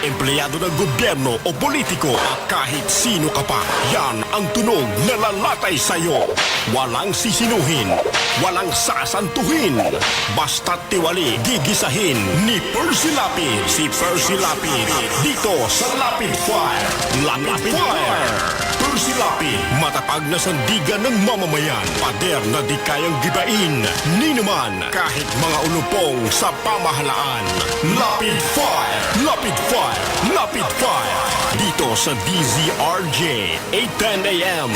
empleyado ng gobyerno o politiko, kahit sino ka pa, yan ang tunog na lalatay sa'yo. Walang sisinuhin, walang sasantuhin, basta't tiwali, gigisahin ni Percy Lapid. Si Percy Lapid, dito sa Lapid Fire. Lapid Fire! Percy Lapid, matatag na sandigan ng mamamayan. Pader na di kayang gibain ni naman kahit mga ulupong sa pamahalaan. Lapid Fire! Lapid Fire! Lapid Fire! Dito sa DZRJ, 8:10 AM.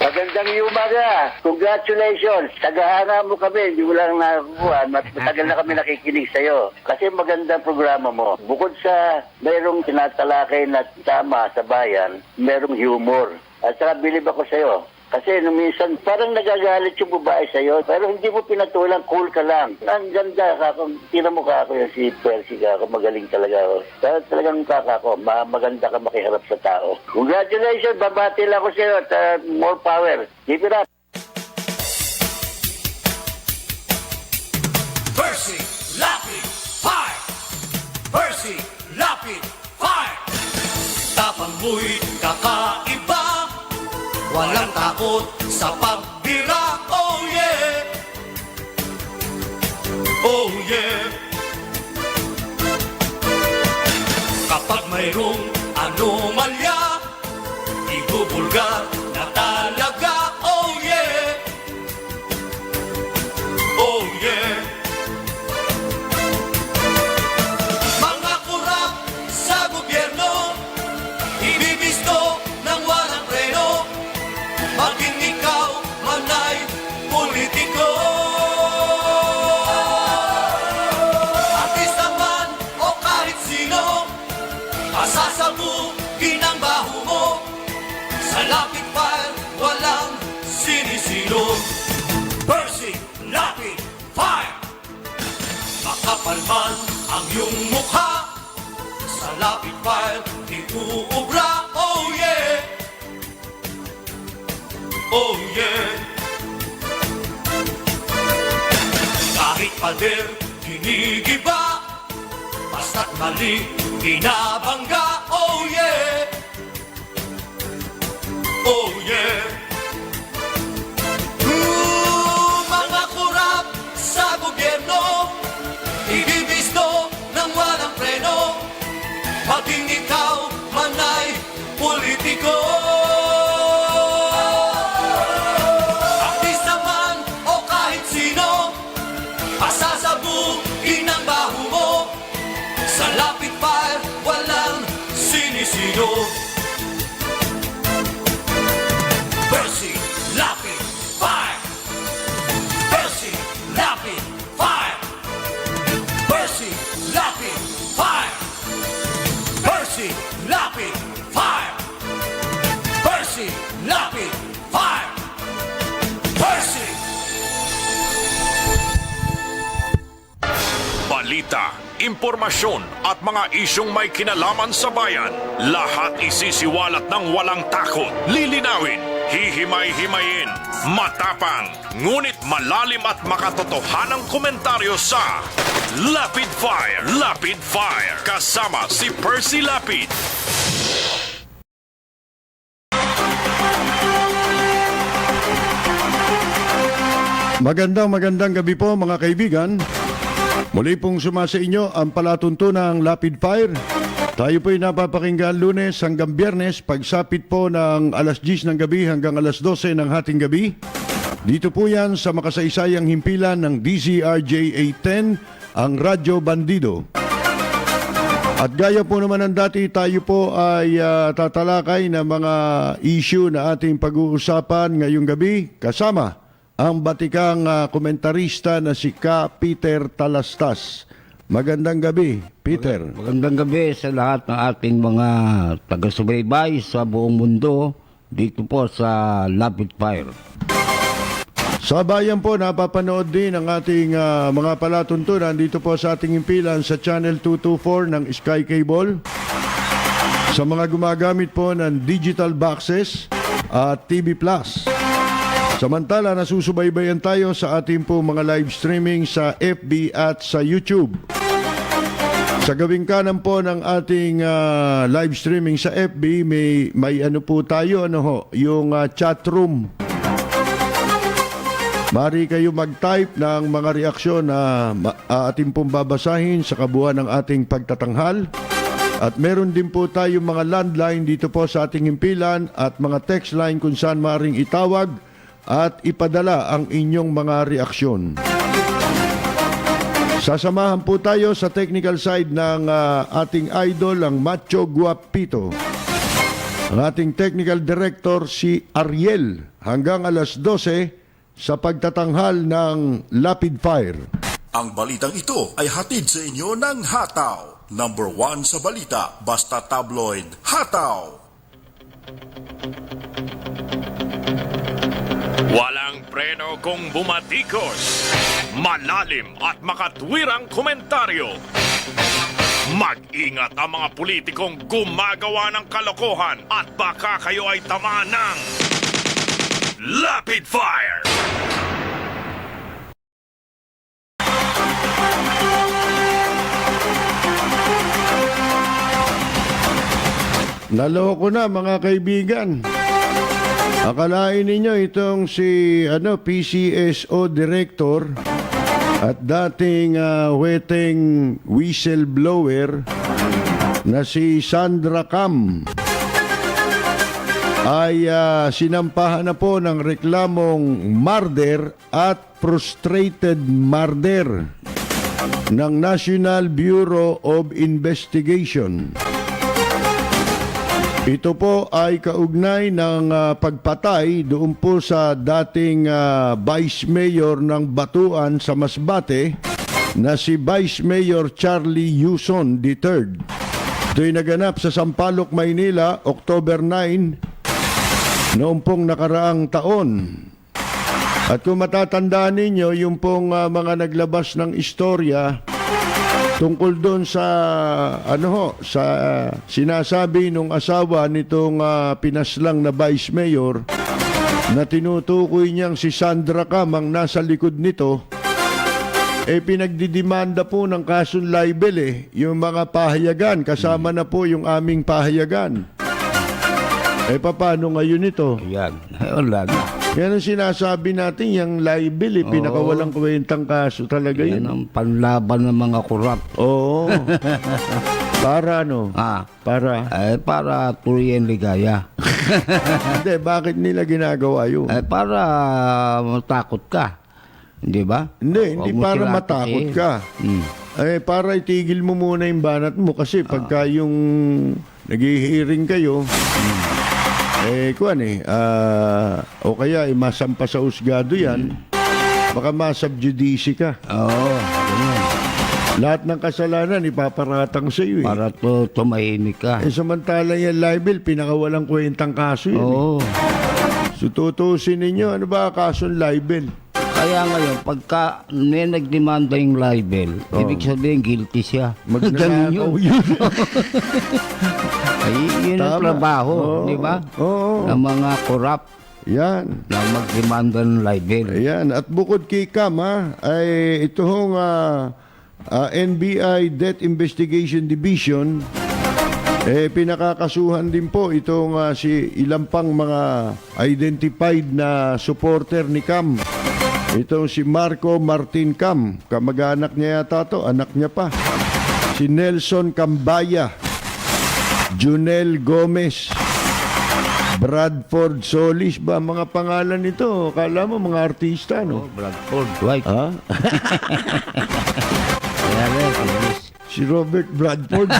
Magandang umaga. Congratulations. Tagahanga mo kami. Hindi mo lang nakakuha. Matagal na kami nakikinig sa'yo. Kasi magandang programa mo. Bukod sa mayroong tinatalakay na tama sa bayan, mayroong humor. At saka bilib ako sa'yo. Kasi nung minsan, parang nagagalit yung babae sa'yo. Pero hindi mo pinatulang, cool ka lang. Ang ganda ka. Tinan mo ka ako yung si Percy ka. Magaling talaga ako. Talagang kaka ko. Maganda ka makiharap sa tao. Congratulations. Babati lang ako sa'yo. At more power. Keep it up. Percy Lapid Fire! Percy Lapid Fire! Tapang mo'y kakaiba, walang takot sa pagbira. Oh yeah! Oh yeah! Kapag mayroong anomalya, ibubulgar na talaga. Oh yeah! Oh yeah! Mga kurap sa gobyerno, ibibisto ng walang preno, maging ikaw man ay politiko. Artista man o kahit sino, pasasabugin ang baho mo. Sa Lapid Fire, walang sinisilo. Percy Lapid Fire! Makapal man ang iyong mukha, sa Lapid Fire di uubra. Oh yeah! Oh yeah! Kahit pader, ginigiba, basta't mali, binabangga. Oh yeah! Oh yeah! Mga kurap sa gobyerno, ibibisto ng walang preno, maging ikaw man ay politiko. Artista man o kahit sino, pasasabugin ang baho mo. Sa Lapid Fire, walang sinisino. Percy Lapid Fire! Percy Lapid Fire! Percy Lapid Fire! Percy Lapid Fire! Percy Lapid Fire! Percy! Balita, impormasyon at mga isyong may kinalaman sa bayan. Lahat isisiwalat ng walang takot. Lilinawin, hihimay-himayin, matapang, ngunit malalim at makatotohanang komentaryo sa Lapid Fire! Lapid Fire! Kasama si Percy Lapid. Magandang gabi po mga kaibigan. Muli pong sumasa inyo ang palatuntunang Lapid Fire. Tayo po'y napapakinggan Lunes hanggang Biyernes, pagsapit po ng alas 10 ng gabi hanggang alas 12 ng hating gabi. Dito po yan sa makasaysayang himpilan ng DZRJ 810, ang Radyo Bandido. At gaya po naman ng dati, tayo po ay tatalakay ng mga issue na ating pag-uusapan ngayong gabi, kasama ang batikang komentarista na si Ka Peter Talastas. Magandang gabi, Peter. Magandang gabi sa lahat ng ating mga taga-subaybay sa buong mundo dito po sa Lapid Fire. Sa bayan po, napapanood din ang ating mga palatuntunan dito po sa ating impilan sa Channel 224 ng Sky Cable. Sa mga gumagamit po ng digital boxes at TV Plus. Samantala, nasusubaybayan tayo sa ating po mga live streaming sa FB at sa YouTube. Sa gawing kanan po ng ating live streaming sa FB, may ano po tayo, yung chat room. Mari kayo mag-type ng mga reaksyon na ating pong babasahin sa kabuuan ng ating pagtatanghal. At meron din po tayong mga landline dito po sa ating himpilan at mga text line kung saan maring itawag at ipadala ang inyong mga reaksyon. Sasamahan po tayo sa technical side ng ating idol, ang Macho Guapito. Ang ating technical director, si Ariel, hanggang alas 12 sa pagtatanghal ng Lapid Fire. Ang balitang ito ay hatid sa inyo ng Hataw. Number 1 sa balita, basta tabloid, Hataw. Walang preno kung bumatikos. Malalim at makatwirang komentaryo. Mag-ingat ang mga politikong gumagawa ng kalokohan at baka kayo ay tamaan ng Lapid Fire! Naloko na mga kaibigan. Akalain ninyo itong si PCSO Director at dating weteng whistleblower na si Sandra Cam ay sinampahan na po ng reklamong murder at frustrated murder ng National Bureau of Investigation. Ito po ay kaugnay ng pagpatay doon po sa dating Vice Mayor ng Batuan sa Masbate na si Vice Mayor Charlie Yuson III. Ito'y naganap sa Sampaloc, Maynila, October 9, noong pong nakaraang taon. At kung matatandaan ninyo, yung pong mga naglabas ng istorya tungkol doon sa sa sinasabi nung asawa nitong pinaslang na Vice Mayor na tinutukoy niyang si Sandra Cam ang nasa likod nito, pinagdidemanda po ng kasong libel yung mga pahayagan, kasama na po yung aming pahayagan. Paano ngayon ito? Ayan, wala na. Yan ang sinasabi natin, yung libel, pinakawalang kwentang kaso talaga Yan yun. ang panlaban ng mga korap. Oo. Para Para? Para tuloy ligaya. Hindi, bakit nila ginagawa yun? Para matakot ka. Hindi ba? Hindi Huwag mo para sila matakot atakihin. ka. Mm. Para itigil mo muna yung banat mo kasi pagka yung nag-hearing kayo, o kaya masampa sa usgado yan, baka masubjudice ka. Oo, ganyan. Lahat ng kasalanan ipaparatang sa iyo. Para tumahimik ka. Samantala yung libel, pinakawalang kwentang kaso yun. Oo. So tutusin ninyo, ano ba kasong libel? Kaya ngayon, pagka may nagdemanda yung libel, ibig sabihin guilty siya. Magnanakaw yun. Ay, yun ang Tama. trabaho, Oo. di ba? Oo. Ng mga korap Yan. na magdemanda ng libel. Ayan. At bukod kay Cam, ay ito hong NBI Death Investigation Division, pinakakasuhan din po itong si ilang pang mga identified na supporter ni Cam. Itong si Marco Martin Cam, kamag-anak niya yata to, anak niya pa. Si Nelson Cambaya, Junel Gomez, Bradford Solis ba, mga pangalan nito? Kala mo mga artista, no? Bradford White. Ha? Kaya rin, Si Robert Bradford.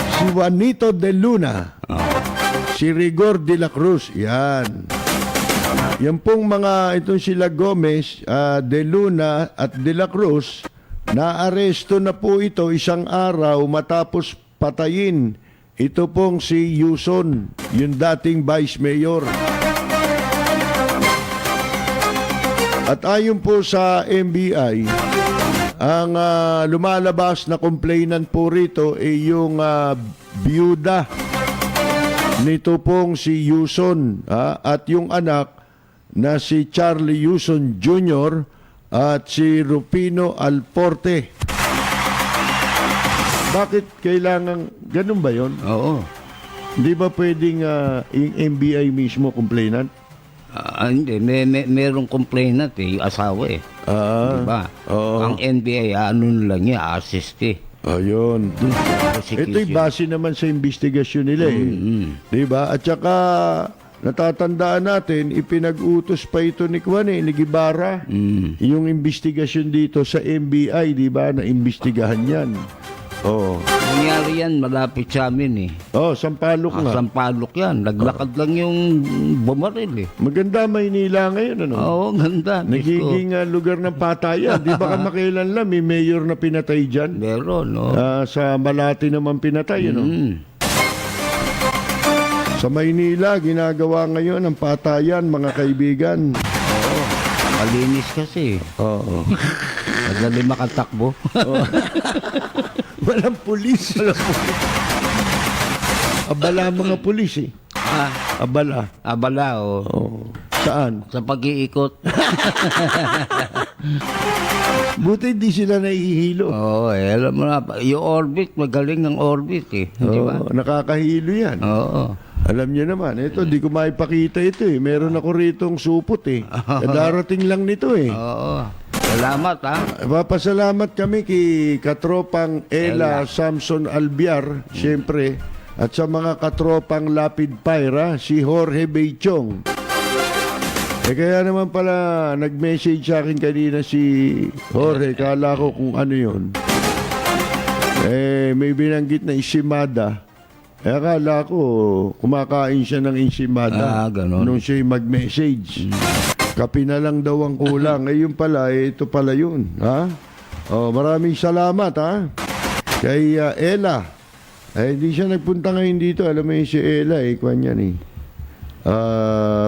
Si Juanito de Luna. Si Rigor de la Cruz. Yan. Yan pong mga, itong sila Gomez, de Luna at de la Cruz, naaresto na po ito isang araw matapos patayin ito pong si Yuson, yung dating Vice Mayor. At ayon po sa NBI, ang lumalabas na complainant po rito ay yung biyuda nito pong si Yuson at yung anak na si Charlie Yuson Jr. at si Rufino Alporte. Bakit kailangan, ganun ba yon? Oo. Hindi ba pwedeng yung NBI mismo complainant? Hindi, merong complainant yung asawa diba? oo. Ang NBI, ano lang niya, assist Ayun. Ito'y base naman sa investigasyon nila Di ba? At saka natatandaan natin, ipinag-utos pa ito ni ni Guevara. Yung investigasyon dito sa NBI, di ba? Na investigahan yan. Oo. Nangyari yan, malapit sa amin Sampaloc nga. Sampalok yan, naglakad lang yung bumaril Maganda Maynila ngayon, ano? Oo, ganda. Nagiging lugar ng patayan. Di ba kamakailan lang, may mayor na pinatay dyan? Meron, no? Sa Malati naman pinatay, ano? Sa Maynila, ginagawa ngayon ang patayan, mga kaibigan. Malinis kasi. Oo. Madali makatakbo. Walang pulis. Abala mga pulis Abala. Abala, Saan? Sa pag-iikot. Buti hindi sila nahihilo. Alam mo na, yung orbit, magaling ang orbit Di ba? Nakakahilo yan. Oo. Alam niyo naman, ito, di ko maipakita ito Meron ako ritong supot Darating lang nito Oo. Salamat, Papasalamat kami kay katropang Ella Samson Albiar, siyempre, at sa mga katropang Lapid Fire, si Jorge Beichong. Kaya naman pala, nag-message sa akin kanina si Jorge, kala ko kung ano yun. May binanggit na isimada. Akala ko, kumakain siya ng ensimada ganon. nung siya'y mag-message. Kape na lang daw ang kulang. Yung pala, ito pala yun. Maraming salamat, kay Ella. Hindi siya nagpunta ngayon dito. Alam mo yun si Ella, kwan yan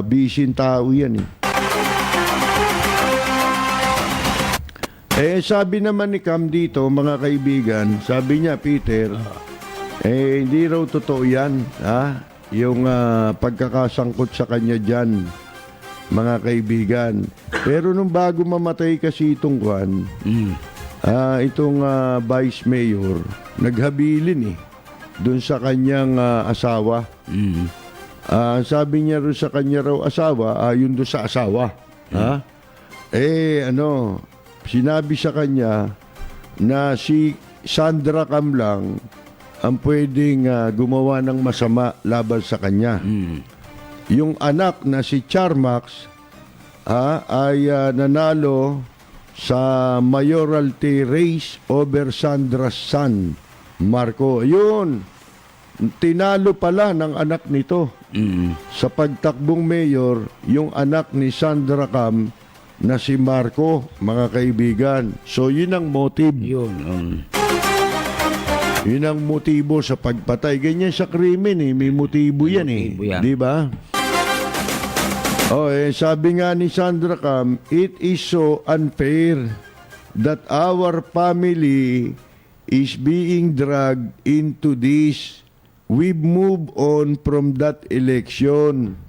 bisin tao yan sabi naman ni Cam dito, mga kaibigan, sabi niya, Peter, hindi raw totoo yan, yung pagkakasangkot sa kanya dyan, mga kaibigan. Pero nung bago mamatay kasi itong kwan, itong vice mayor, naghabilin dun sa kanyang asawa. Sabi niya rin sa kanya raw asawa, yun doon sa asawa. Sinabi sa kanya na si Sandra Cam lang ang pwedeng gumawa ng masama laban sa kanya. Yung anak na si Charmax ay nanalo sa mayoralty race over Sandra's son, Marco. Yun, tinalo pala ng anak nito. Sa pagtakbong mayor, yung anak ni Sandra Cam na si Marco, mga kaibigan. So, yun ang motive. Yun. Yun ang motibo sa pagpatay. Ganyan sa krimen may motibo yan Di ba? Sabi nga ni Sandra Cam, it is so unfair that our family is being dragged into this. We've moved on from that election.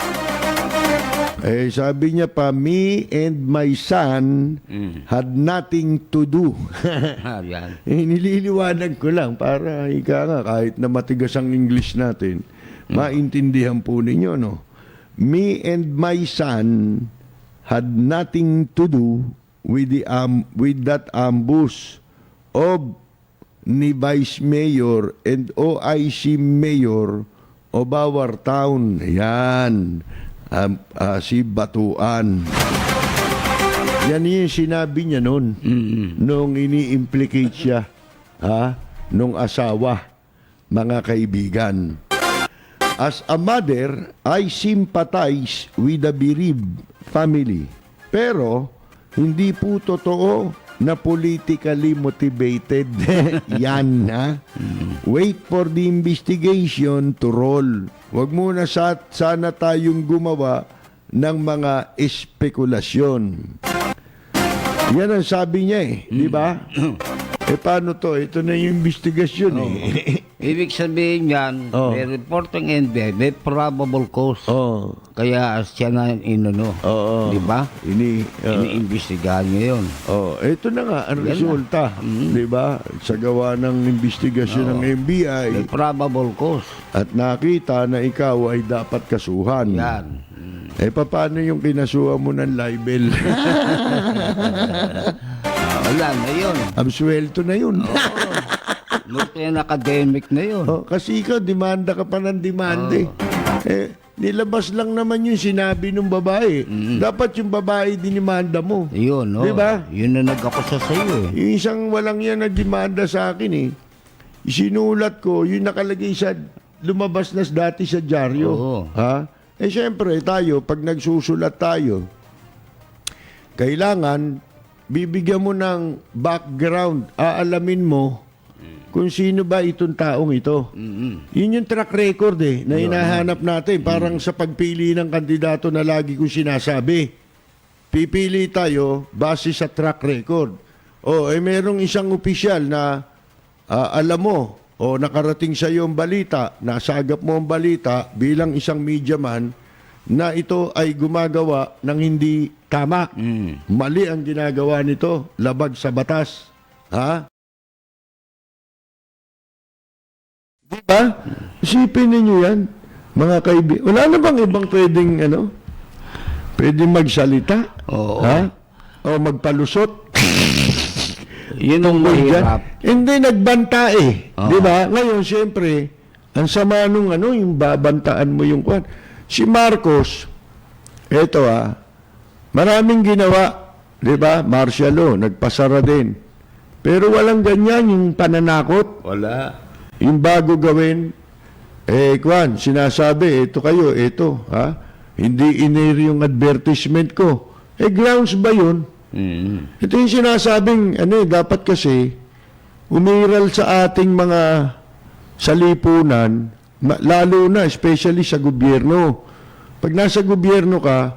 Sabi niya pa, me and my son had nothing to do. Nililiwanag ko lang para kahit na matigas ang English natin, maintindihan po ninyo, no? Me and my son had nothing to do with that ambush of ni Vice Mayor and OIC Mayor of our town. Yan. Si Batuan. Yan yung sinabi niya noon. Nung ini-implicate siya nung asawa, mga kaibigan. As a mother, I sympathize with the bereaved family. Pero, hindi po totoo na politically motivated. Yan, Wait for the investigation to roll. Huwag muna sana tayong gumawa ng mga espekulasyon. Yan ang sabi niya di ba? Paano to? Ito na yung investigasyon Ibig sabihin yan, Oh. may report ng NBI, may probable cause. Oh. Kaya siya na inano. Oo. Di ba? Ini Iniimbestigahan niya yun. Oh, ito na nga ang Yan resulta, 'di ba? Sa gawa ng investigasyon ng NBI May probable cause. at nakita na ikaw ay dapat kasuhan. Yan. Paano yung kinasuhan mo ng libel? Wala na yun. Absuelto na yun. Multi academic na yun. Oh, kasi ikaw, demanda ka pa ng demanda eh. Nilabas lang naman yung sinabi ng babae. Dapat yung babae dinimanda mo. Yun, no? Di ba? Yun na nag-akusa sa'yo eh. Yung isang walang yan na demanda sa akin eh. Isinulat ko, yung nakalagay sa lumabas na dati sa dyaryo. Oo. Ha? Siyempre tayo, pag nagsusulat tayo, kailangan bibigyan mo ng background, aalamin mo kung sino ba itong taong ito. Yun yung track record na hinahanap natin. Parang sa pagpili ng kandidato na lagi kong sinasabi. Pipili tayo base sa track record. Merong isang opisyal na alam mo, nakarating sa iyo ang balita, nasagap mo ang balita bilang isang media man, na ito ay gumagawa ng hindi tama. Mali ang ginagawa nito, labag sa batas. Ha? Diba? Isipin ninyo yan, mga kaibigan. Wala na bang ibang pwedeng magsalita? Oo. Ha? O magpalusot? Yun ang mahirap. Hindi, nagbanta eh. Oo. Di ba? Ngayon, siyempre, ang sama nung yung babantaan mo yung kwan. Si Marcos, eto maraming ginawa. Di ba? Martial law, nagpasara din. Pero walang ganyan yung pananakot. Wala. Yung bago gawin, kwan, sinasabi, ito kayo, ito, ha? Hindi in-air yung advertisement ko. Grounds ba yun? Ito yung sinasabing, dapat kasi, umiral sa ating mga salipunan, lalo na, especially sa gobyerno. Pag nasa gobyerno ka,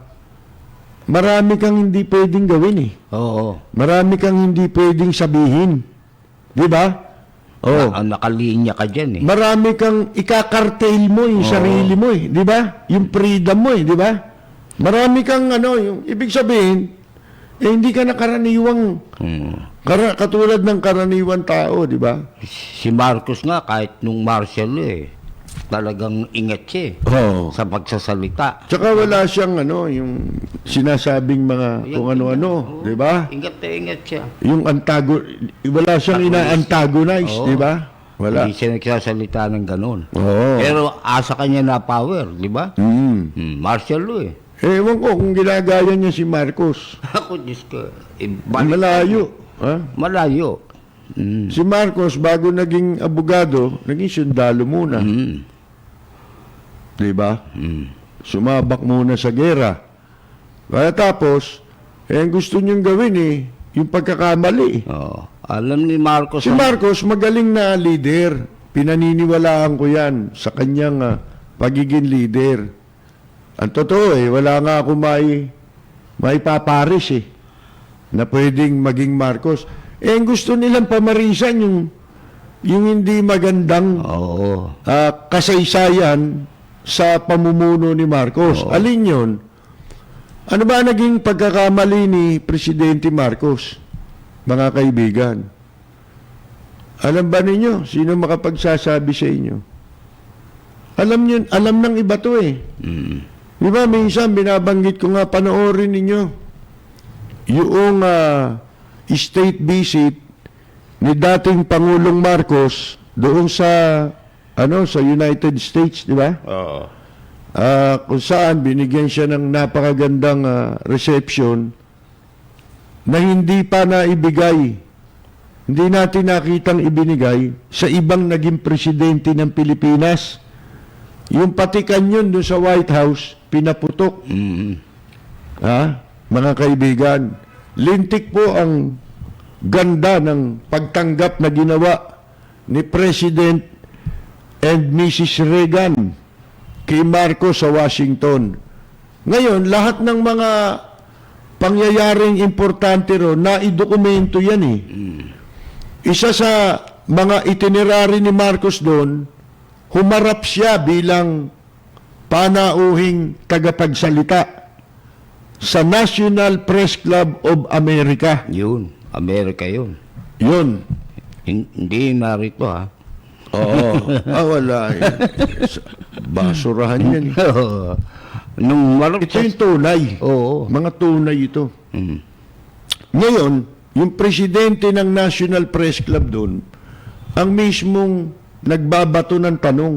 marami kang hindi pwedeng gawin eh. Oo. Marami kang hindi pwedeng sabihin. Di ba? Nakalinya ka dyan eh. Marami kang ikakartail mo yung sarili mo eh, di ba? Yung freedom mo eh, di ba? Marami kang yung ibig sabihin, hindi ka na karaniwang katulad ng karaniwang tao, di ba? Si Marcos nga, kahit nung martial law talagang ingat siya sa pagsasalita. Tsaka wala siyang yung sinasabing mga kung ano-ano, di ba? Ingat na ingat siya. Yung wala siyang ina-antagonize, di ba? Wala. Hindi siya nagsasalita ng ganun. Oo. Pero asa kanya na power, di ba? Martial law Ewan ko kung ginagaya niya si Marcos. Ako, Diyos ko. Malayo. Ha? Malayo. Si Marcos, bago naging abogado, naging sundalo muna. Diba? Sumabak muna sa gera. Kaya tapos, ang gusto niyang gawin yung pagkakamali. Alam ni Marcos. Si Marcos, magaling na leader. Pinaniniwalaan ko yan sa kanyang pagiging leader. Ang totoo wala nga ako may paparis na pwedeng maging Marcos. Ang gusto nilang pamarisan yung hindi magandang kasaysayan sa pamumuno ni Marcos. Alin yun? Ano ba naging pagkakamali ni Presidente Marcos, mga kaibigan? Alam ba ninyo? Sino makapagsasabi sa inyo? Alam ng iba to Di ba, minsan binabanggit ko nga, panoorin ninyo yung state visit ni dating Pangulong Marcos doon sa United States, di ba? Kung saan binigyan siya ng napakagandang reception na hindi pa naibigay. Hindi natin nakitang ibinigay sa ibang naging presidente ng Pilipinas. Yung patikan yun doon sa White House, pinaputok. Mga kaibigan, lintik po ang ganda ng pagtanggap na ginawa ni President and Mrs. Reagan kay Marcos sa Washington. Ngayon, lahat ng mga pangyayaring importante ro, naidokumento yan Isa sa mga itinerary ni Marcos doon, humarap siya bilang panauhing tagapagsalita sa National Press Club of America. Yun, Amerika yun. Yun. Hindi narito ha. Oo. Wala. Basurahan yan. Nung Ito yung tunay. Oo. Mga tunay ito. Mm. Ngayon, yung presidente ng National Press Club doon, ang mismong nagbabato ng tanong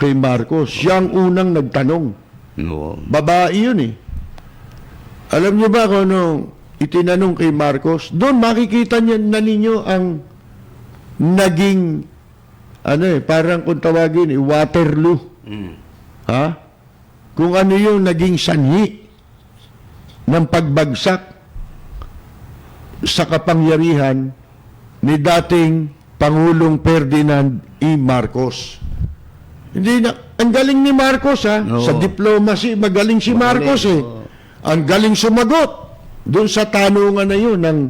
kay Marcos. Siya ang unang nagtanong. Oo. Babae yun eh. Alam niyo ba kung ano itinanong kay Marcos? Doon makikita niya na ninyo ang naging parang kung tawagin Waterloo. Ha? Kung ano yung naging sanhi ng pagbagsak sa kapangyarihan ni dating Pangulong Ferdinand E. Marcos. Hindi na, ang galing ni Marcos ha, Oo. sa diplomacy, magaling si Marcos eh. Oo. Ang galing sumagot doon sa tanungan na yun ng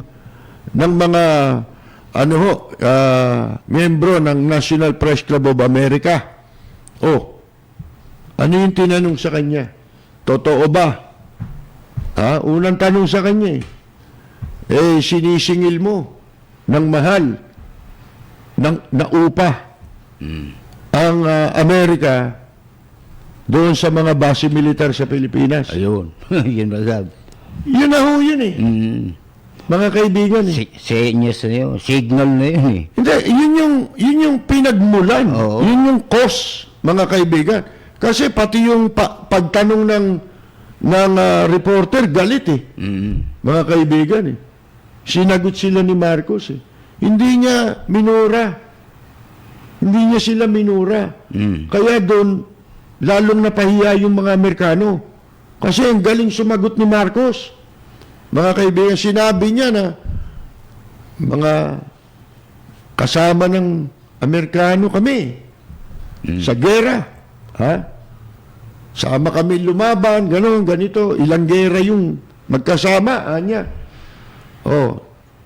mga miyembro ng National Press Club of America. Ano yung tinanong sa kanya? Totoo ba? Unang tanong sa kanya sinisingil mo ng mahal na upa ang Amerika doon sa mga base militar sa Pilipinas. Ayun. Yun agad. Yun na ho yun eh. Mga kaibigan eh. Senyas na yun. Signal na yun eh. Hindi, yun yung pinagmulan. Oo. Yun yung cause, mga kaibigan. Kasi pati yung pagtanong ng reporter, galit eh. Mga kaibigan eh. Sinagot sila ni Marcos eh. Hindi niya minura. Hindi niya sila minura. Kaya doon, lalong napahiya yung mga Amerikano. Kasi ang galing sumagot ni Marcos. Mga kaibigan, sinabi niya na mga kasama ng Amerikano kami sa gera. Sama kami lumaban, gano'n, ganito. Ilang gera yung magkasama, anya.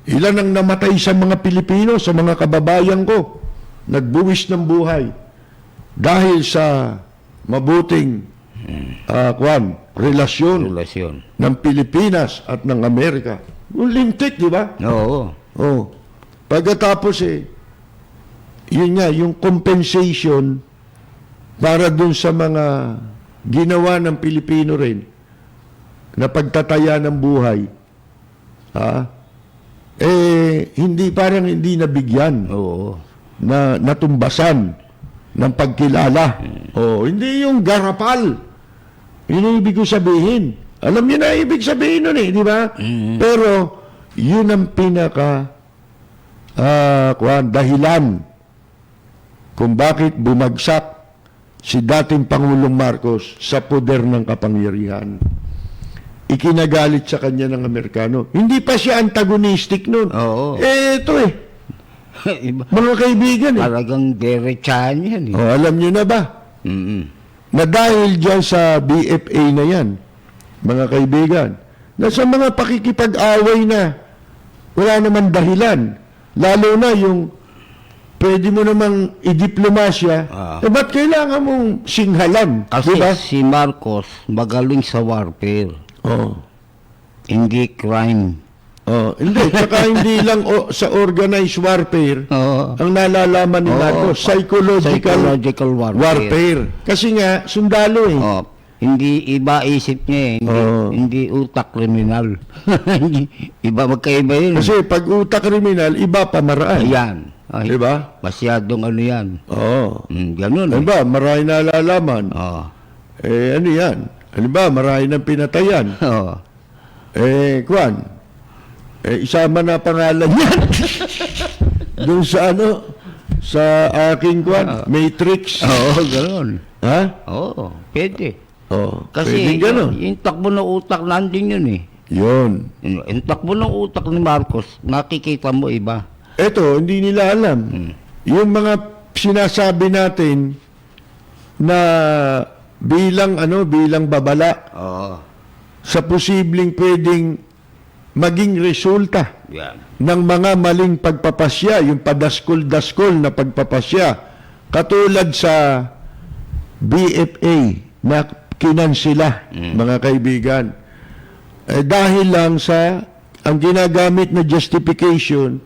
Ilan ang namatay sa mga Pilipino, sa mga kababayan ko. Nagbuwis ng buhay. Dahil sa mabuting relasyon ng Pilipinas at ng Amerika. Yung lintik, di ba? Oo. Pagkatapos yun nga, yung compensation para dun sa mga ginawa ng Pilipino rin na pagtataya ng buhay, parang hindi nabigyan, na natumbasan ng pagkilala. Hindi yung garapal. Yun ang ibig ko sabihin. Alam niyo na ibig sabihin nun di ba? Pero, yun ang pinaka dahilan kung bakit bumagsak si dating Pangulong Marcos sa poder ng kapangyarihan. Ikinagalit sa kanya ng Amerikano. Hindi pa siya antagonistic nun. Oo. Ito mga kaibigan Talagang derechahan yan eh. alam niyo na ba? Na dahil dyan sa BFA na yan, mga kaibigan, na sa mga pakikipag-away na wala naman dahilan, lalo na yung pwede mo namang idiplomasya, ba't kailangan mong singhalan? Kasi Diba? si Marcos magaling sa warfare. Hindi crime. Hindi, tsaka hindi lang sa organized warfare Oo. ang nalalaman ni Marcos, psychological warfare. Kasi nga, sundalo Hindi iba isip niya eh. Hindi utak kriminal. Iba magkaiba yun. Kasi pag utak kriminal, iba pamaraan. Ayan. Ay, Diba? Masyadong ano yan. Ganun eh. Diba, marami nalalaman. Ano yan? Ano ba, marami ng pinatayan. Isama na pangalan yan. Doon sa sa aking Matrix. Ganun. Ha? Pwede. Kasi Kasi gano'n. yung takbo ng utak nandun yun eh. Yun. Yung takbo ng utak ni Marcos, nakikita mo iba. Eto, hindi nila alam. Yung mga sinasabi natin na bilang babala sa posibleng pwedeng maging resulta Yan. ng mga maling pagpapasya, yung padaskol-daskol na pagpapasya, katulad sa BFA na kinansila, mga kaibigan. Dahil lang sa ang ginagamit na justification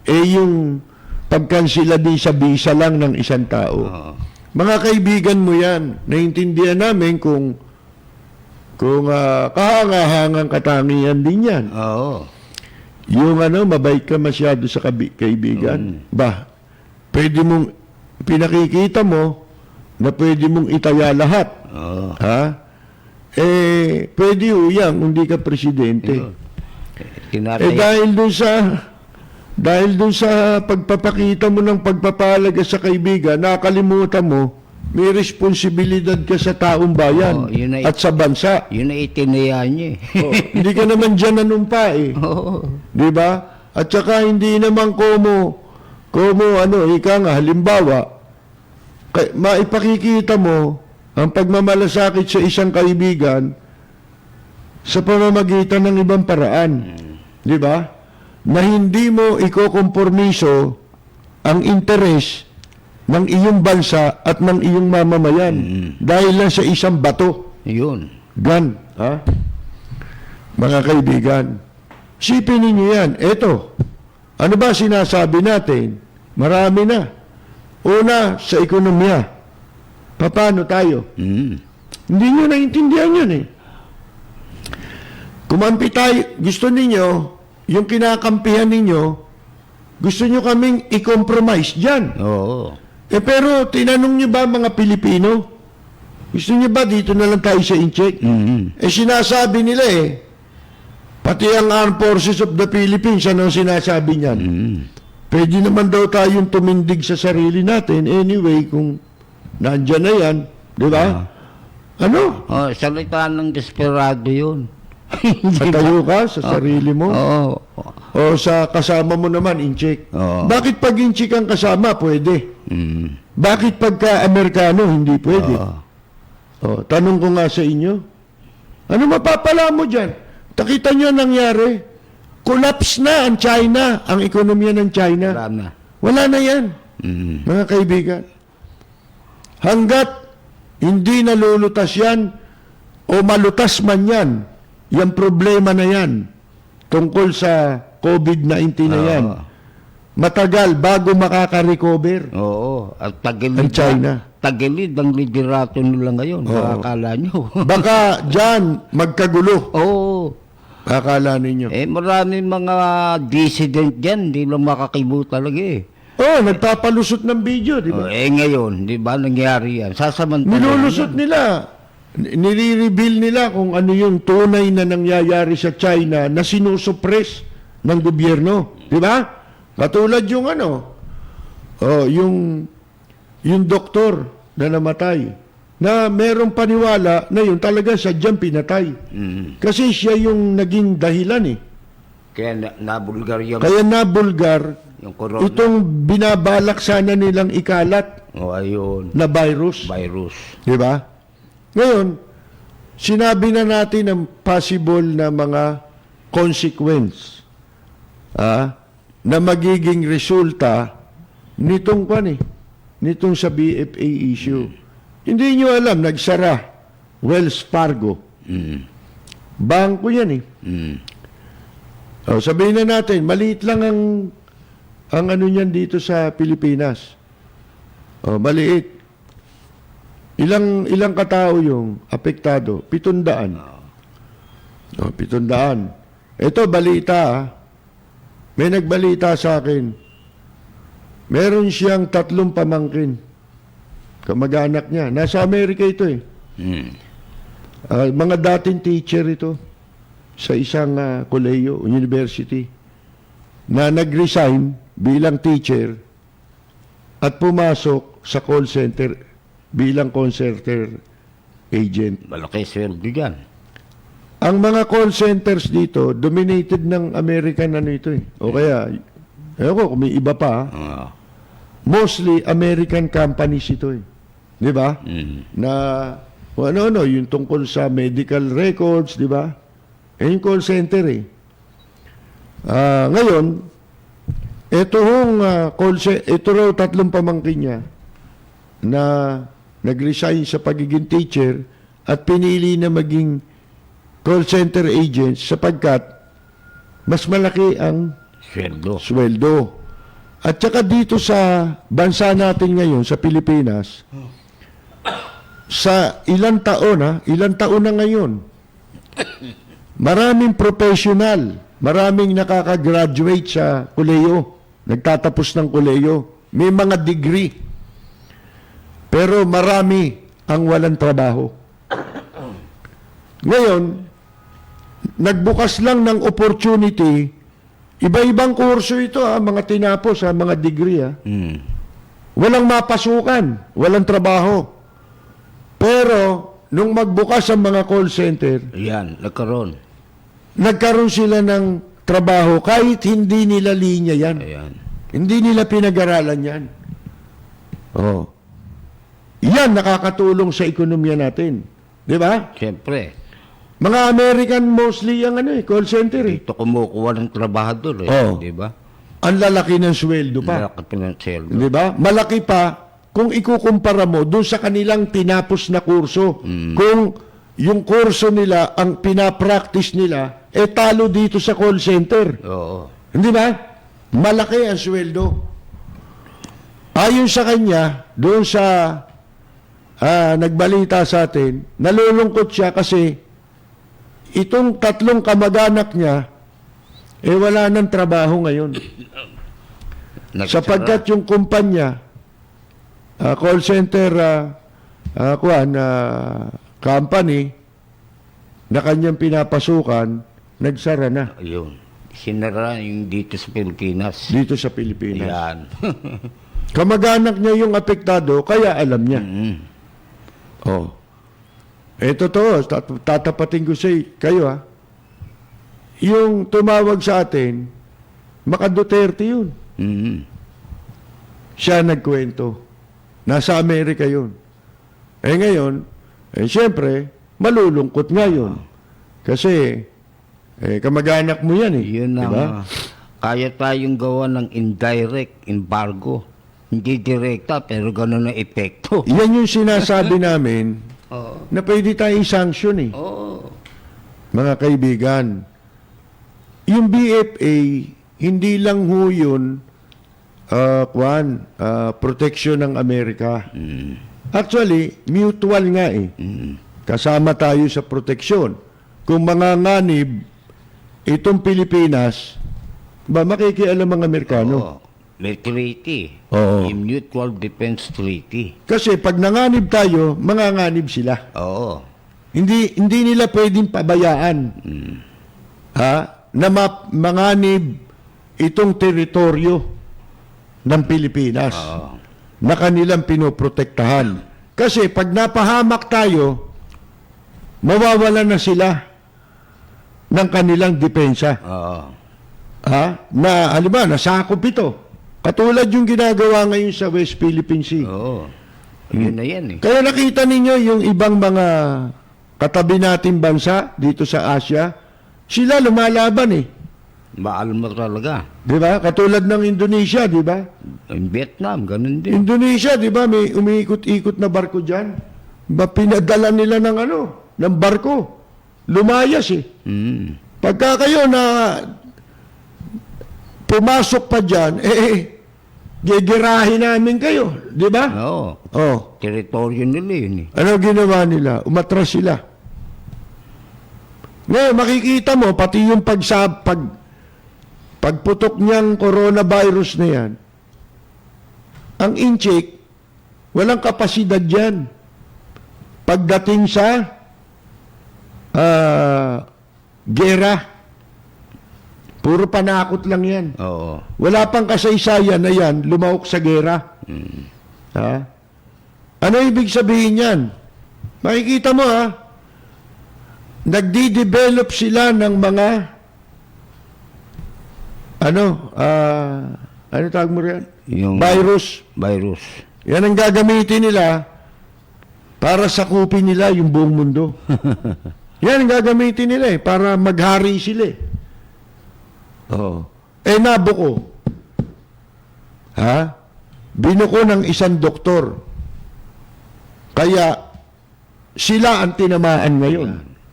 yung pagkansila din sa visa lang ng isang tao. Mga kaibigan mo yan, naintindihan namin kung kahangahangang katangian din yan. Oo. Yung mabait ka masyado sa kaibigan. Pwede mong, pinakikita mo na pwede mong itaya lahat. Oo. Ha? Pwede uyang, hindi ka presidente. Tinatay. Dahil dun sa pagpapakita mo ng pagpapalaga sa kaibigan, nakalimutan mo, may responsibilidad ka sa taong bayan yun at sa bansa. Yun ay itinayaan niya eh. Hindi ka naman dyan nanumpa eh. Oo. Di ba? At saka hindi naman ika nga, halimbawa, maipakikita mo ang pagmamalasakit sa isang kaibigan sa pamamagitan ng ibang paraan. Di ba? Na hindi mo ikokompormiso ang interes ng iyong bansa at ng iyong mamamayan dahil lang sa isang bato. Yun. Gan, ha? Mga kaibigan, sipin ninyo yan. Eto, ano ba sinasabi natin? Marami na. Una, sa ekonomiya. Paano tayo? Hindi nyo naintindihan yun eh. Kumampi tayo, gusto ninyo, yung kinakampihan ninyo, gusto nyo kaming i-compromise dyan. Oo. Pero tinanong nyo ba mga Pilipino? Gusto nyo ba dito na lang tayo sa incheck? Sinasabi nila pati ang Armed Forces of the Philippines, ano sinasabi niyan? Pwede naman daw tayong tumindig sa sarili natin anyway kung nandyan na yan. Di ba? Ano? Salita ng desperado yun. Patayo ka sa sarili mo? Oo. O sa kasama mo naman, incheck? Oo. Bakit pag incheck ang kasama, pwede? Bakit pagka Amerikano, hindi pwede? Tanong ko nga sa inyo, ano mapapala mo dyan? Takita nyo nangyari. Collapse na ang China, ang ekonomiya ng China. Wala na. Wala na yan, mga kaibigan. Hanggat hindi nalulutas yan o malutas man yan, yung problema na yan tungkol sa COVID-19 na yan, matagal bago makaka-recover. Oo. At Ang China. tagilid ang liderato nila ngayon. Akala nyo. Baka dyan magkagulo. Oo. Akala ninyo. Maraming mga dissident dyan, hindi lang makakibo talaga eh. Nagpapalusot ng video, di ba? Ngayon, di ba nangyari yan? Sasamantala. Nilulusot nila. Nire-reveal nila kung ano yung tunay na nangyayari sa China na sinusuppress ng gobyerno. Di ba? Katulad yung yung doktor na namatay, na merong paniwala na yun talaga sadyang pinatay. Kasi siya yung naging dahilan eh. Kaya nabulgar yung, Kaya nabulgar yung corona. itong binabalak sana nilang ikalat Ayun. na virus. Virus. Di ba? Ngayon, sinabi na natin ang possible na mga consequence na magiging resulta nitong nitong sa BFA issue. Hindi nyo alam, nagsara Wells Fargo. Bangko yan eh. Sabihin na natin, maliit lang ang ano niyan dito sa Pilipinas. Maliit. Ilang katao yung apektado? 700. 700. Ito, balita May nagbalita sa akin. Meron siyang 3 pamangkin. Kamag-anak niya. Nasa Amerika ito eh. Mga dating teacher ito sa isang kolehiyo, university, na nag-resign bilang teacher at pumasok sa call center bilang call center agent. Malaki sweldo dyan. Ang mga call centers dito, dominated ng American ito eh. O kaya, kung may iba pa, mostly American companies ito eh. Di ba? Na, yung tungkol sa medical records, di ba? Yung call center eh. Ngayon, ito raw tatlong pamangkin niya na nag-resign sa pagiging teacher at pinili na maging call center agent sapagkat mas malaki ang sweldo. At saka dito sa bansa natin ngayon, sa Pilipinas, sa ilang taon na ngayon, maraming professional, maraming nakaka-graduate sa koleyo, nagtatapos ng koleyo, may mga degree, pero marami ang walang trabaho. Ngayon, nagbukas lang ng opportunity, iba-ibang kurso ito, mga tinapos, mga degree. Walang mapasukan, walang trabaho. Pero, nung magbukas ang mga call center, Yan, nagkaroon sila ng trabaho kahit hindi nila linya yan. Ayan. Hindi nila pinag-aralan yan. Oh. Yan nakakatulong sa ekonomiya natin. Di ba? Siyempre, Mga American mostly yung call center eh. ito kumukuha ng trabahador Oo. di ba? Ang lalaki ng sweldo pa. Malaki pinansyeldo. Di ba? Malaki pa kung ikukumpara mo doon sa kanilang tinapos na kurso. Kung yung kurso nila, ang pinapractice nila, talo dito sa call center. Oo. Hindi ba? Malaki ang sweldo. Ayon sa kanya, doon sa nagbalita sa atin, nalulungkot siya kasi itong tatlong kamag-anak niya, wala ng trabaho ngayon. Sapagkat yung kumpanya, call center company na kanyang pinapasukan, nagsara na Ayun. Sinara yung dito sa Pilipinas. dito sa Pilipinas. Yan. Kamag-anak niya yung apektado, kaya alam niya. Oh. Totoo, tatapatin ko sa kayo Yung tumawag sa atin, Maka Duterte yun. Siya nagkwento. Nasa Amerika yun. Ngayon, siyempre, malulungkot nga yun. Kasi, kamag-anak mo yan Yun ang diba? kaya tayong gawa ng indirect embargo. Hindi direkta, pero ganun ang epekto. Yan yung sinasabi namin na pwede tayong sanction Mga kaibigan, yung BFA, hindi lang ho yun protection ng Amerika. Actually, mutual nga Kasama tayo sa proteksyon. Kung manganganib itong Pilipinas, makikialam ang Amerikano. Oo. May treaty. Oo. Yung Mutual Defense Treaty. Kasi pag nanganib tayo, manganganib sila. Oo. Hindi nila pwedeng pabayaan na manganib itong teritoryo ng Pilipinas na kanilang pinoprotektahan. Kasi pag napahamak tayo, mawawalan na sila ng kanilang depensa. Oo. Na halimbawa, nasakop ito. Katulad yung ginagawa ngayon sa West Philippine Sea. Oo. Yun na yan Kaya nakita ninyo yung ibang mga katabi nating bansa dito sa Asia, sila lumalaban Mahal mo talaga. Di ba? Katulad ng Indonesia, di ba? Yung Vietnam, ganun din. Indonesia, di ba? May umiikot-ikot na barko dyan. Pinadala nila ng barko. Lumayas Pagka kayo na pumasok pa dyan, gigirahin namin kayo. Di ba? Oo. Oh. Teritoryo nila yun Ano ginawa nila? Umatras sila. Ngayon, makikita mo, pati yung pagputok niyang coronavirus na yan, ang incheck, walang kapasidad yan. Pagdating sa gera, puro panakot lang yan. Oo. Wala pang kasaysayan na yan, lumahok sa gera. Ano ibig sabihin yan? Makikita mo nagdi-develop sila ng mga ano tawag mo riyan? Yung Virus. Yan ang gagamitin nila para sakupin nila yung buong mundo. Yan ang gagamitin nila para maghari sila Oh. Nabuko. Ha? Binuko ng isang doktor. Kaya sila ang tinamaan ngayon.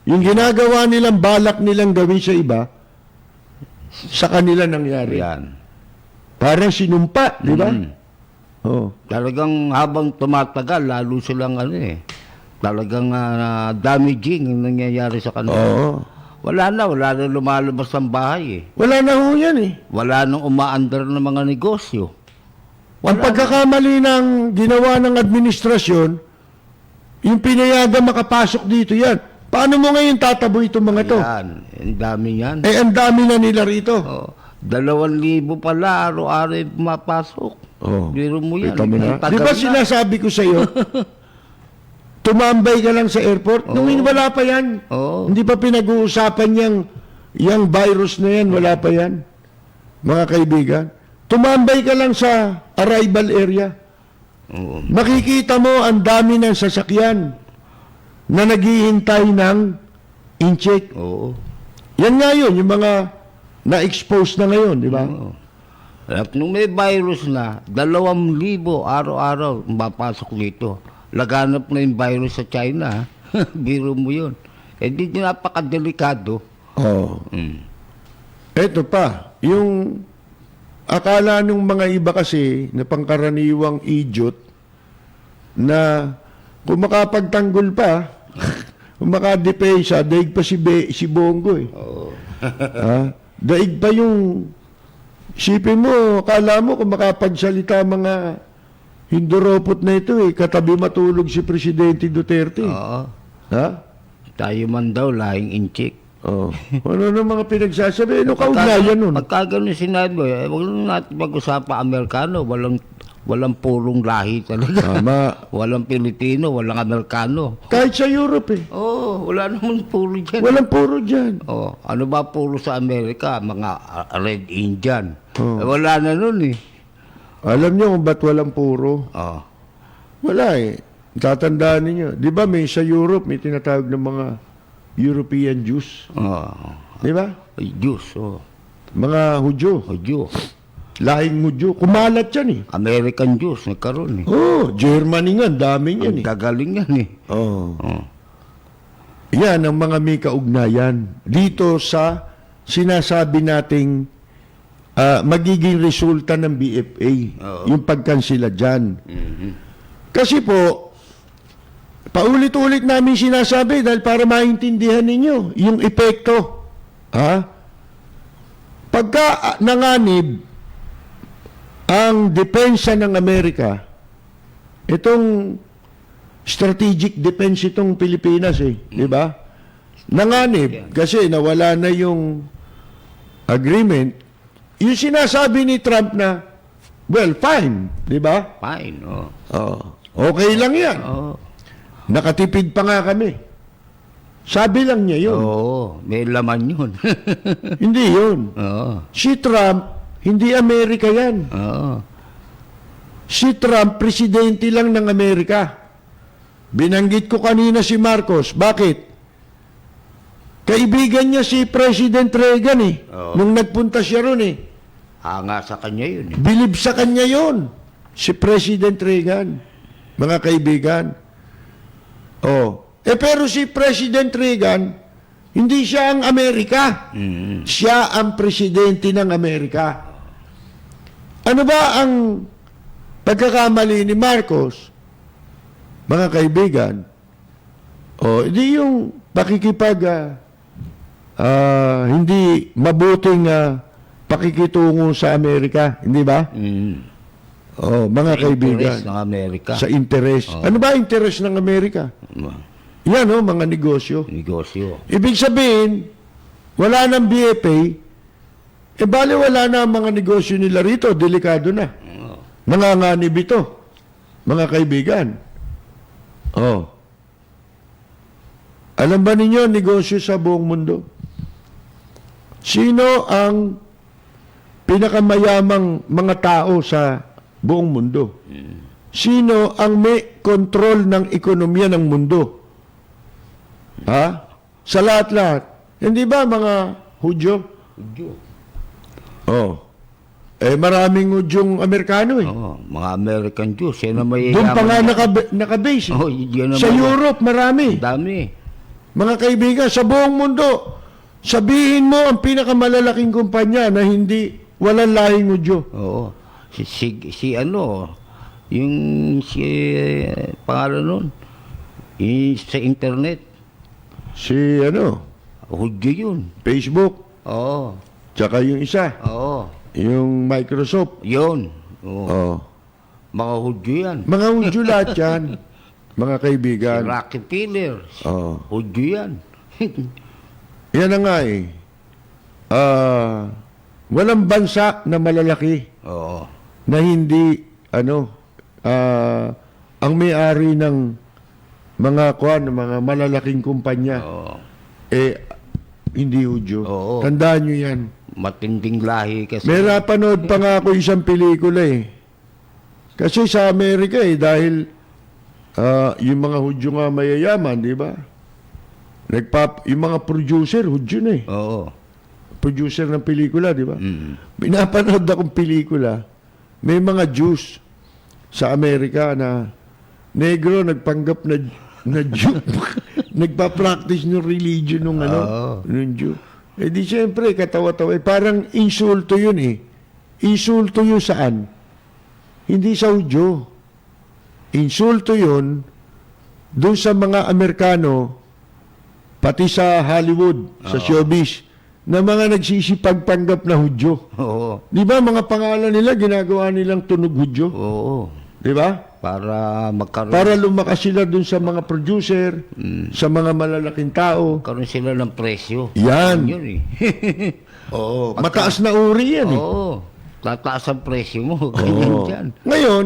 Yung ginagawa nilang balak nilang gawin sa iba, sa kanila nangyari. Yan. Parang sinumpa, di ba? Oh. Talagang habang tumatagal, lalo silang talagang damaging ang nangyayari sa kanila. Oo. Wala na lumalabas ang bahay Wala na ho yan eh. Wala nang umaandar ng mga negosyo. Ang pagkakamali ng ginawa ng administrasyon, yung pinayagan makapasok dito yan. Paano mo ngayon tataboy itong mga to? Yan, ang dami yan. Ang dami na nila rito. Oh, 2,000 pala, araw-araw yung pumapasok. Oh. Biro mo yan. Kita mo na. Tagal Di ba na. sinasabi ko sa iyo, tumambay ka lang sa airport? Nung wala pa yan. Oo. Hindi pa pinag-uusapan yung virus na yan, wala pa yan. Mga kaibigan. Tumambay ka lang sa arrival area. Oo. Makikita mo ang dami ng sasakyan na naghihintay ng in-check. Oo. Yan nga yun, yung mga na-expose na ngayon, di ba? Oo. At nung may virus na, 2,000 araw-araw mapasok dito. Laganap na yung virus sa China. Biro mo yun. Di napakadelikado. Oo. Mm. Eto pa, yung akala nung mga iba kasi na pangkaraniwang idiot na kung makapagtanggol pa, kung makadepensa, daig pa si Bongo eh. Ha? Daig pa yung sipin mo, akala mo kung makapagsalita mga hinduropot na ito eh, katabi matulog si Presidente Duterte. Oo. Ha? Tayo man daw, lahing inchik. Oh. Ano na mga pinagsasabi? Ano kaugnayan nun? Pagka ganun sinabi, huwag na natin pag-usapan Amerikano. Walang purong lahi talaga. Tama. Walang Pilipino, walang Amerikano. Kahit sa Europe eh. Oo, wala naman puro dyan. Walang puro dyan. Oh, ano ba puro sa Amerika? Mga Red Indian. Oh. Wala na nun eh. Alam niyo kung ba't walang puro? Oh. Wala eh. Tatandaan niyo. Di ba may sa Europe, may tinatawag ng mga European Jews? Oh. Di ba? Ay, Diyos. Oh. Mga Hudyo. Oh, Diyos. Lahing Hudyo. Kumalat yan eh. American Diyos, nagkaroon eh. Oh, Germany nga, dami Ang yan eh. gagaling yan eh. Oh. Oh. Yan ang mga may kaugnayan. Dito sa sinasabi nating magiging resulta ng BFA. Oo. Yung pagkansila dyan. Mhm. Kasi po, paulit-ulit namin sinasabi dahil para maintindihan ninyo yung epekto. Ha? Pagka nanganib ang depensa ng Amerika, itong strategic defense itong Pilipinas eh, di ba? Nanganib kasi nawala na yung agreement. Yung sinasabi ni Trump na, well, fine, di ba? Fine, oh. Oh, okay lang yan. Oh. Nakatipid pa nga kami. Sabi lang niya yun. Oo, may laman yun. Hindi yun. Oo. Si Trump, hindi Amerika yan. Oo. Si Trump, presidente lang ng Amerika. Binanggit ko kanina si Marcos. Bakit? Kaibigan niya si President Reagan eh. Oo. Nung nagpunta siya ron eh. Hanga sa kanya yun eh. Bilib sa kanya yon si President Reagan. Mga kaibigan. Oh. Pero si President Reagan, hindi siya ang Amerika. Mm. Siya ang presidente ng Amerika. Ano ba ang pagkakamali ni Marcos? Mga kaibigan, hindi yung pakikipag hindi mabuting pakikitungo sa Amerika, hindi ba? Mm. Mga kaibigan. Interest ng Amerika. Sa interes. Ano ba interes ng Amerika? Yan, mga negosyo. Negosyo. Ibig sabihin, wala nang BFA, bali wala na ang mga negosyo nila rito, delikado na. Nanganganib ito, mga kaibigan. Alam ba ninyo, negosyo sa buong mundo? Sino ang pinakamayamang mga tao sa buong mundo? Sino ang may kontrol ng ekonomiya ng mundo? Ha? Sa lahat-lahat. Hindi ba mga Hudyo? Oh. Maraming Hudyong Amerikano eh. Mga American Jews, yan na may Doon pa nga nakabase. Oh, yun Sa naman. Europe, marami. Dami. Mga kaibigan, sa buong mundo, sabihin mo ang pinakamalalaking kumpanya na hindi walang lahing Hudyo. Oo. Si ano, yung si pangalan nun, sa internet, Si Hudyo yun. Facebook, Oo. tsaka yung isa, Oo. yung Microsoft. Yun. Oo. Oh. Mga Hudyo yan. Mga Hudyo lahat yan, mga kaibigan. Rockefeller. Oh. Hudyo yan. Yan na nga eh. Walang bansa na malalaki Oo. na hindi, ang may-ari ng mga malalaking kumpanya, Oo. hindi Hudyo. Oo. Tandaan nyo yan. Matinding lahi kasi. May napanood pa nga ako isang pelikula eh. Kasi sa Amerika dahil yung mga Hudyo nga mayayaman, di ba? Yung mga producer, Hudyo na eh. Oo. Producer ng pelikula, di ba? Mm. Pinapanood akong pelikula, may mga Jews sa Amerika na negro nagpanggap na Jew. Nagpa-practice ng religion ng ng Jew. Di siyempre, katawa-tawa. Parang insulto yun eh. Insulto yun saan? Hindi sa Hudyo. Insulto yun doon sa mga Amerikano, pati sa Hollywood, sa showbiz, na mga nagsisipagpanggap na Hudyo. Oo. Di ba mga pangalan nila, ginagawa nilang tunog Hudyo? Oo. Di ba? Para magkaroon, Para lumakas sila dun sa mga producer, sa mga malalaking tao. magkaroon sila ng presyo. Yan. Yun eh. Oo. Mataas na uri yan eh. Oo. Tataas ang presyo mo. Ganyan Oo. dyan. Ngayon,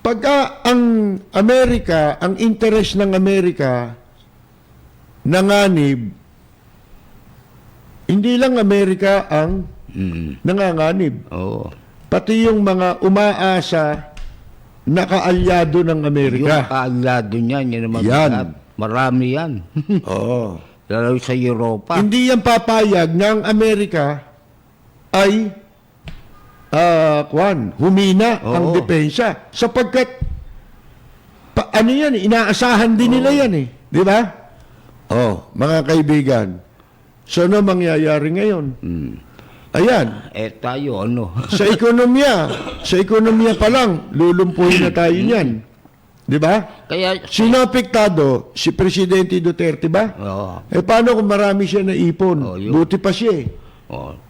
pagka ang Amerika, ang interest ng Amerika, nanganib, hindi lang Amerika ang nanganganib. Oo. Pati yung mga umaasa na kaalyado ng Yung Amerika. kaaglado niyan, yan naman. Yan. lahat. Marami yan. Oo. Lalo sa Europa. Hindi yan papayag na ang Amerika ay humina ang Oo. depensa. Sapagkat, inaasahan din nila yan eh. Di ba? Mga kaibigan. So, ano mangyayari ngayon? Ayan, Tayo, ano? sa ekonomiya pa lang, lulumpuhin na tayo niyan. Di ba? Kaya, Sino apektado? Si Presidente Duterte ba? oo. Paano kung marami siya na ipon? Oh, yun. Buti pa siya eh.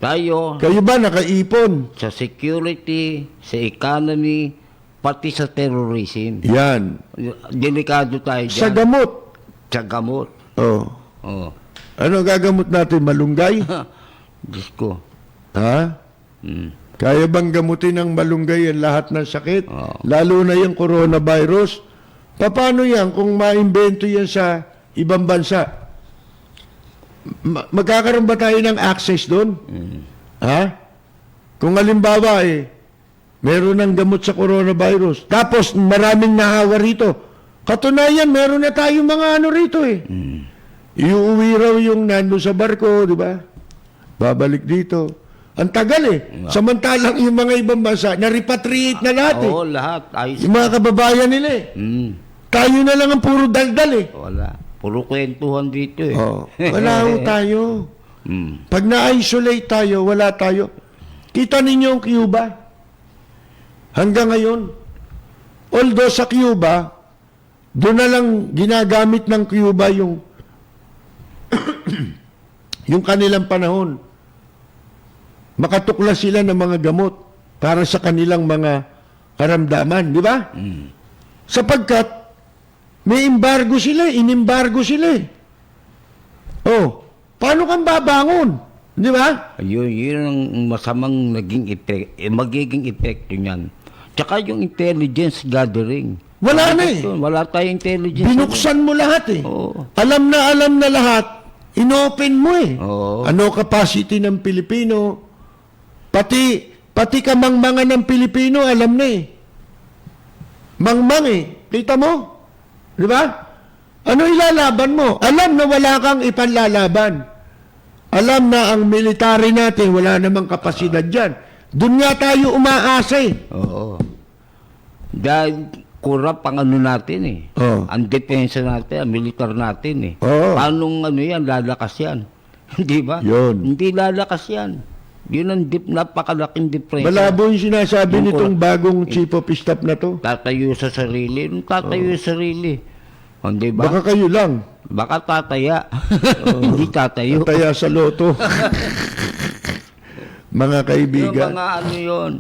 Tayo, Kayo ba nakaipon? sa security, sa economy, pati sa terrorism. Yan. Delikado tayo dyan. Sa gamot. Sa gamot. Oh. Oo. Ano gagamot natin? Malunggay? Diyos ko. Ha? Kaya bang gamutin ng malunggay ang lahat ng sakit? Oo. Lalo na yung coronavirus? Paano yan kung maimbento yan sa ibang bansa? Magkakaroon ba tayo ng access doon? Ha? Kung halimbawa meron ng gamot sa coronavirus, tapos maraming nahawa rito. Katunayan, meron na tayong mga rito eh. Iuwi raw yung nando sa barko, di ba? Babalik dito. Ang tagal eh. Samantalang yung mga ibang bansa, na-repatriate na lahat eh. Oo, lahat. Ayos. Yung mga kababayan nila eh. Tayo na lang ang puro daldal eh. Wala. Puro kwentuhan dito eh. Wala ho tayo. Pag na-isolate tayo, wala tayo. Kita ninyo ang Cuba. Hanggang ngayon. Although sa Cuba, doon na lang ginagamit ng Cuba yung yung kanilang panahon. Makatuklas sila ng mga gamot para sa kanilang mga karamdaman, di ba? Sapagkat may embargo sila, inimbargo sila. Paano kang babangon? Di ba? Yun ang masamang magiging epekto niyan. Tsaka yung intelligence gathering. Wala na eh. Wala tayong intelligence. Binuksan mo lahat eh. Oo. Alam na lahat. Inopen mo eh. Oo. Ano capacity ng Pilipino? Pati kamangmangan ng Pilipino, alam na eh. Mangmang eh. Kita mo? Di ba? Ano ilalaban mo? Alam na wala kang ipanlalaban. alam na ang military natin, wala namang kapasidad dyan. Doon nga tayo umaasa eh. Oo. Dahil kurap ang ano natin eh. Oo. Ang depensa natin, ang militar natin eh. Oo. Paanong ano yan, lalakas yan? Hindi ba? Yun. Hindi lalakas yan. Yun ang napakalaking depression. Malabo yung sinasabi Yung nitong kurap. bagong chief of staff na to. Tatayo sa sarili. Nung tatayo sa sarili. Hindi ba? Baka kayo lang. Baka tataya. Hindi tatayo. Taya sa loto. Mga Yung kaibigan. mga ano yun,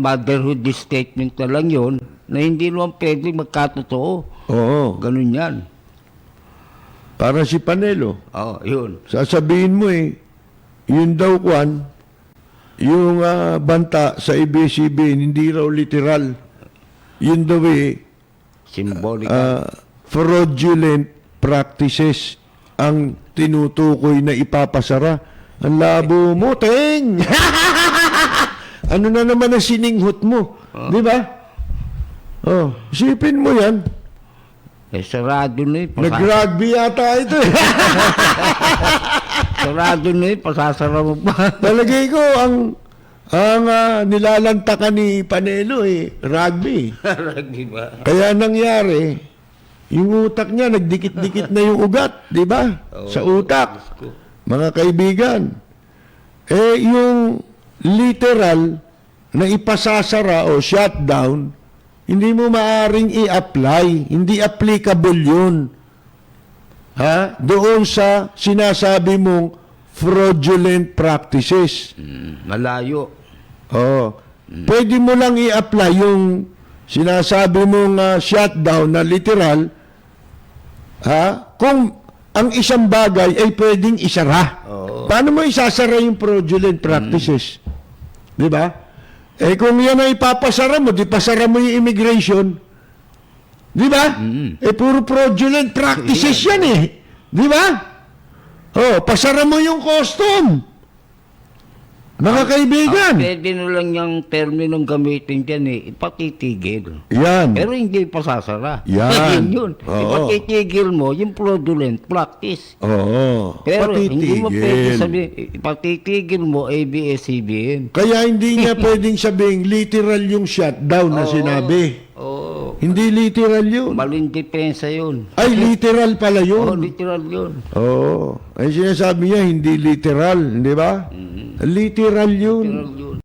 motherhood statement na lang yun, na hindi naman pwede magkatotoo. Oo. Ganun yan. Para si Panelo. Oo, yun. Sasabihin mo eh, yun daw kwan, yung banta sa ABS-CBN, hindi raw literal. Yun daw eh, Symbolic. fraudulent practices ang tinutukoy na ipapasara. Ang labo mo, teng! Ano na naman ang sininghot mo? Di ba? Oh, isipin mo yan. Sarado na yun. Nag-rugby yata ito eh. Sarado na yun, pasasara mo pa. Talagay ko, ang nilalantakan ni Panelo eh, rugby. Di ba? Kaya nangyari, yung utak niya, nagdikit-dikit na yung ugat, di ba? Sa utak. Mga kaibigan, yung literal na ipasasara o shutdown, hindi mo maaring i-apply. Hindi applicable yun. Ha? Doon sa sinasabi mong fraudulent practices. Malayo. Oh. Pwede mo lang i-apply yung sinasabi mong shutdown na literal, kung ang isang bagay ay pwedeng isara. Paano mo isasara yung fraudulent practices? Di ba? Kung yan ay papasara mo, di pasara mo yung immigration. Di ba? Puro fraudulent practices yan eh. Di ba? Oh, pasara mo yung custom. Mga kaibigan. Pwede na lang yung terminong gamitin dyan eh, ipatitigil. Yan. Pero hindi pasasara. Yan. Yun. Oo. Ipatitigil mo yung fraudulent practice. Oo. Pero hindi mo pwede Patitigil. sabihin, ipatitigil mo ABS-CBN. Kaya hindi niya pwedeng sabihin literal yung shutdown na sinabi. Oo. Hindi literal yun. Maling depensa yun. Ay, literal pala Oo, yun. literal yun. Oo. Ay, sinasabi niya, hindi literal. Di ba? Literal yun. Literal yun.